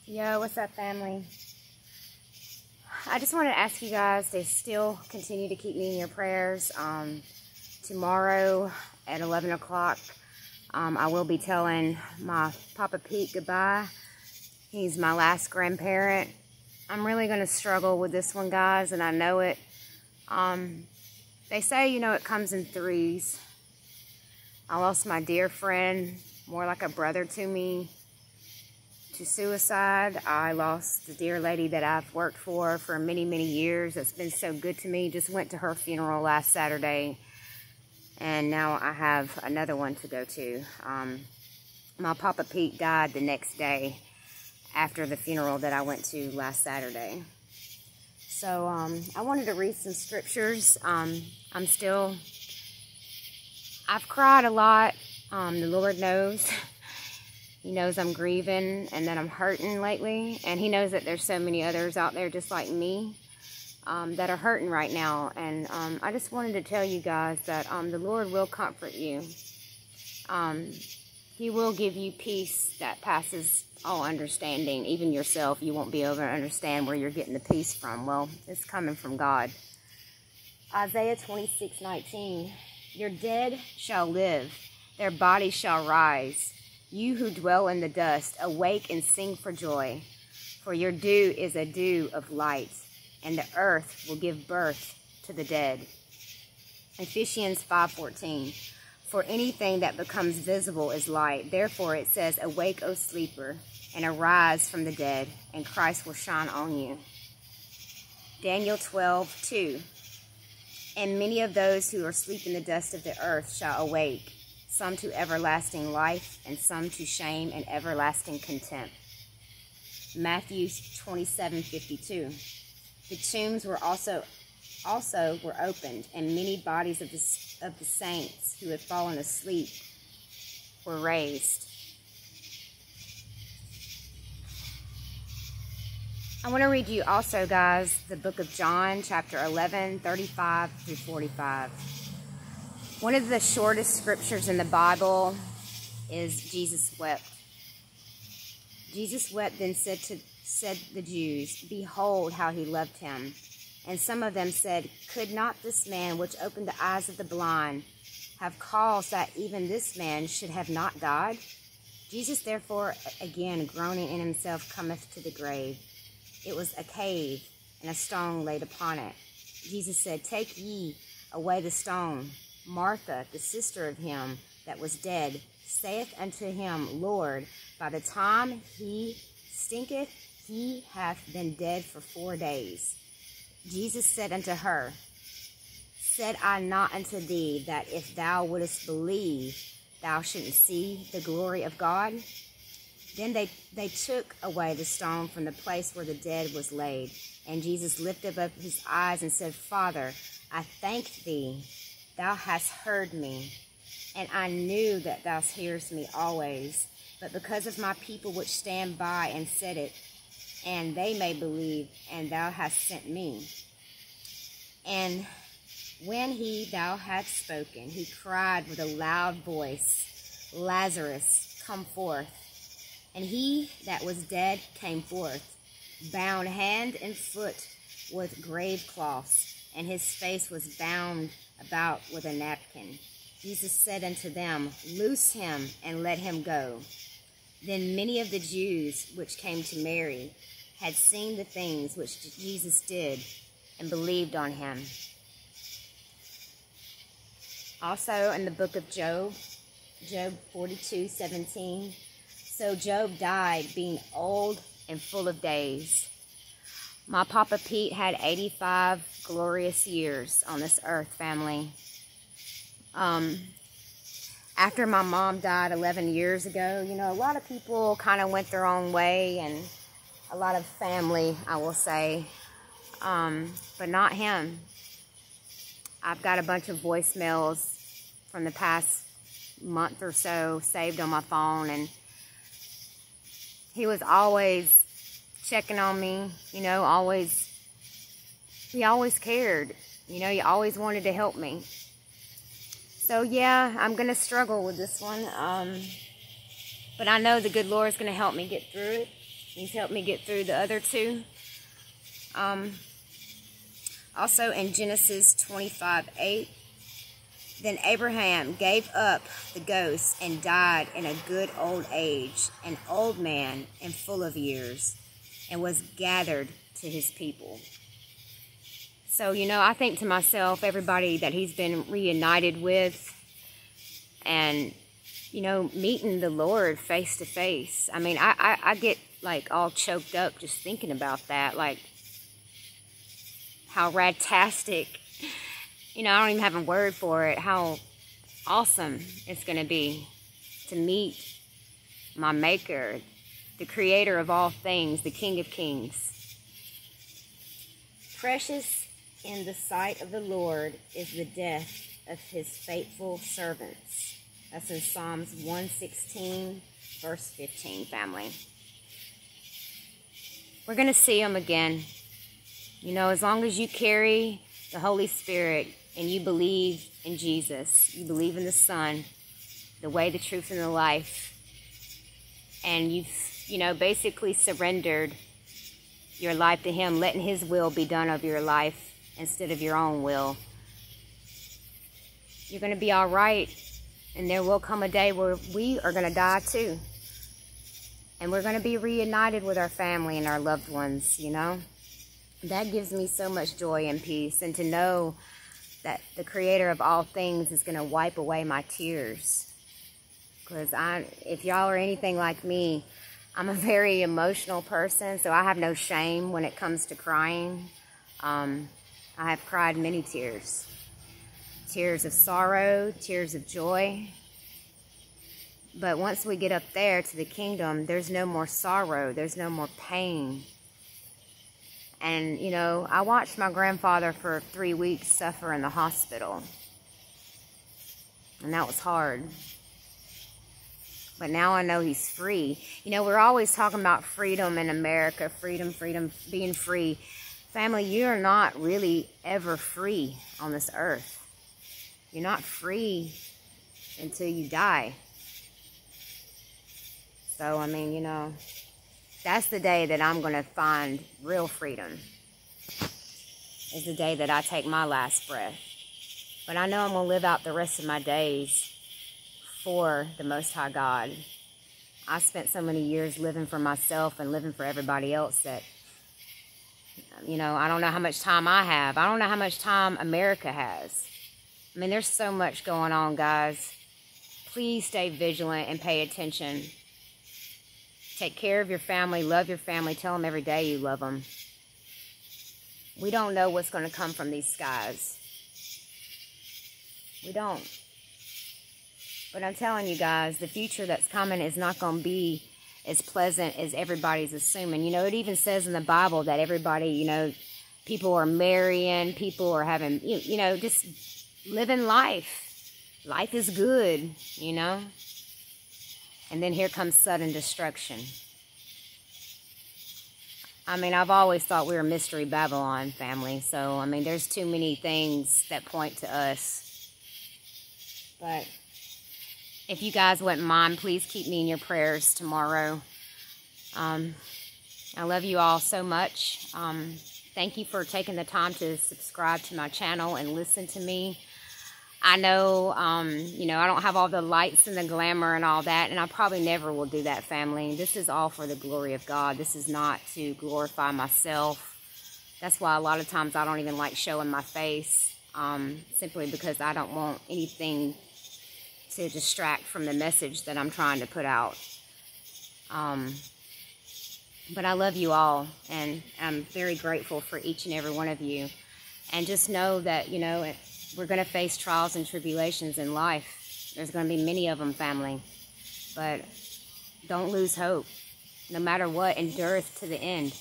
Yo, what's up, family? I just wanted to ask you guys to still continue to keep me in your prayers. Tomorrow at 11 o'clock, I will be telling my Papa Pete goodbye. He's my last grandparent. I'm really going to struggle with this one, guys, and I know it. They say, it comes in threes. I lost my dear friend, more like a brother to me, to suicide. I lost the dear lady that I've worked for many, many years. That's been so good to me. Just went to her funeral last Saturday, and now I have another one to go to. My Papa Pete died the next day after the funeral that I went to last Saturday. So I wanted to read some scriptures. I've cried a lot. The Lord knows. He knows I'm grieving and that I'm hurting lately. And He knows that there's so many others out there just like me that are hurting right now. And I just wanted to tell you guys that the Lord will comfort you. He will give you peace that passes all understanding. Even yourself, you won't be able to understand where you're getting the peace from. Well, it's coming from God. Isaiah 26:19. Your dead shall live, their bodies shall rise. You who dwell in the dust, awake and sing for joy. For your dew is a dew of light, and the earth will give birth to the dead. Ephesians 5:14. For anything that becomes visible is light. Therefore it says, awake, O sleeper, and arise from the dead, and Christ will shine on you. Daniel 12:2. And many of those who are asleep in the dust of the earth shall awake, some to everlasting life, and some to shame and everlasting contempt. Matthew 27:52. The tombs were also were opened, and many bodies of the saints who had fallen asleep were raised. I want to read you also, guys, the book of John, chapter 11, 35 through 45. One of the shortest scriptures in the Bible is Jesus wept. Jesus wept, then said the Jews, behold how he loved him. And some of them said, could not this man which opened the eyes of the blind have caused that even this man should have not died? Jesus therefore, again groaning in himself, cometh to the grave. It was a cave, and a stone laid upon it. Jesus said, take ye away the stone. Martha, the sister of him that was dead, saith unto him, Lord, by the time he stinketh, he hath been dead for 4 days. Jesus said unto her, said I not unto thee that if thou wouldest believe, thou shouldst see the glory of God? Then they took away the stone from the place where the dead was laid. And Jesus lifted up his eyes and said, Father, I thank thee, thou hast heard me, and I knew that thou hearest me always. But because of my people which stand by and said it, and they may believe, and thou hast sent me. And when thou hadst spoken, he cried with a loud voice, Lazarus, come forth. And he that was dead came forth, bound hand and foot with grave cloths, and his face was bound about with a napkin. Jesus said unto them, loose him and let him go. Then many of the Jews which came to Mary had seen the things which Jesus did, and believed on him. Also in the book of Job, Job 42:17, so Job died being old and full of days. My Papa Pete had 85 glorious years on this earth, family. After my mom died 11 years ago, a lot of people kind of went their own way, and a lot of family, I will say, but not him. I've got a bunch of voicemails from the past month or so saved on my phone, and he was always checking on me, he always cared, he always wanted to help me. So yeah, I'm going to struggle with this one, but I know the good Lord is going to help me get through it. He's helped me get through the other two. Also in Genesis 25:8, then Abraham gave up the ghost and died in a good old age, an old man and full of years, and was gathered to his people. So, I think to myself, everybody that he's been reunited with and, meeting the Lord face to face. I mean, I get like all choked up just thinking about that, like how radtastic, I don't even have a word for it, how awesome it's going to be to meet my Maker, the Creator of all things, the King of Kings. Precious in the sight of the Lord is the death of his faithful servants. That's in Psalms 116, verse 15, family. We're going to see him again. As long as you carry the Holy Spirit and you believe in Jesus, you believe in the Son, the way, the truth, and the life, and you've, basically surrendered your life to him, letting his will be done of your life instead of your own will, you're going to be all right. And there will come a day where we are going to die too. And we're going to be reunited with our family and our loved ones, That gives me so much joy and peace. And to know that the Creator of all things is going to wipe away my tears. Because if y'all are anything like me, I'm a very emotional person, so I have no shame when it comes to crying. I have cried many tears. Tears of sorrow, tears of joy. But once we get up there to the kingdom, there's no more sorrow, there's no more pain. And, I watched my grandfather for 3 weeks suffer in the hospital. And that was hard. But now I know he's free. We're always talking about freedom in America, freedom, being free. Family, you are not really ever free on this earth. You're not free until you die. So, that's the day that I'm going to find real freedom. Is the day that I take my last breath. But I know I'm going to live out the rest of my days for the Most High God. I spent so many years living for myself and living for everybody else that, I don't know how much time I have. I don't know how much time America has. There's so much going on, guys. Please stay vigilant and pay attention. Take care of your family, love your family, tell them every day you love them. We don't know what's going to come from these skies. We don't. But I'm telling you guys, the future that's coming is not going to be as pleasant as everybody's assuming. It even says in the Bible that everybody, people are marrying, people are having, just living life. Life is good, And then here comes sudden destruction. I've always thought we were Mystery Babylon, family. So, there's too many things that point to us. But if you guys wouldn't mind, please keep me in your prayers tomorrow. I love you all so much. Thank you for taking the time to subscribe to my channel and listen to me. I know, I don't have all the lights and the glamour and all that, and I probably never will do that, family. This is all for the glory of God. This is not to glorify myself. That's why a lot of times I don't even like showing my face, simply because I don't want anything to distract from the message that I'm trying to put out. But I love you all, and I'm very grateful for each and every one of you. And just know that, we're going to face trials and tribulations in life. There's going to be many of them, family. But don't lose hope. No matter what, endureth to the end.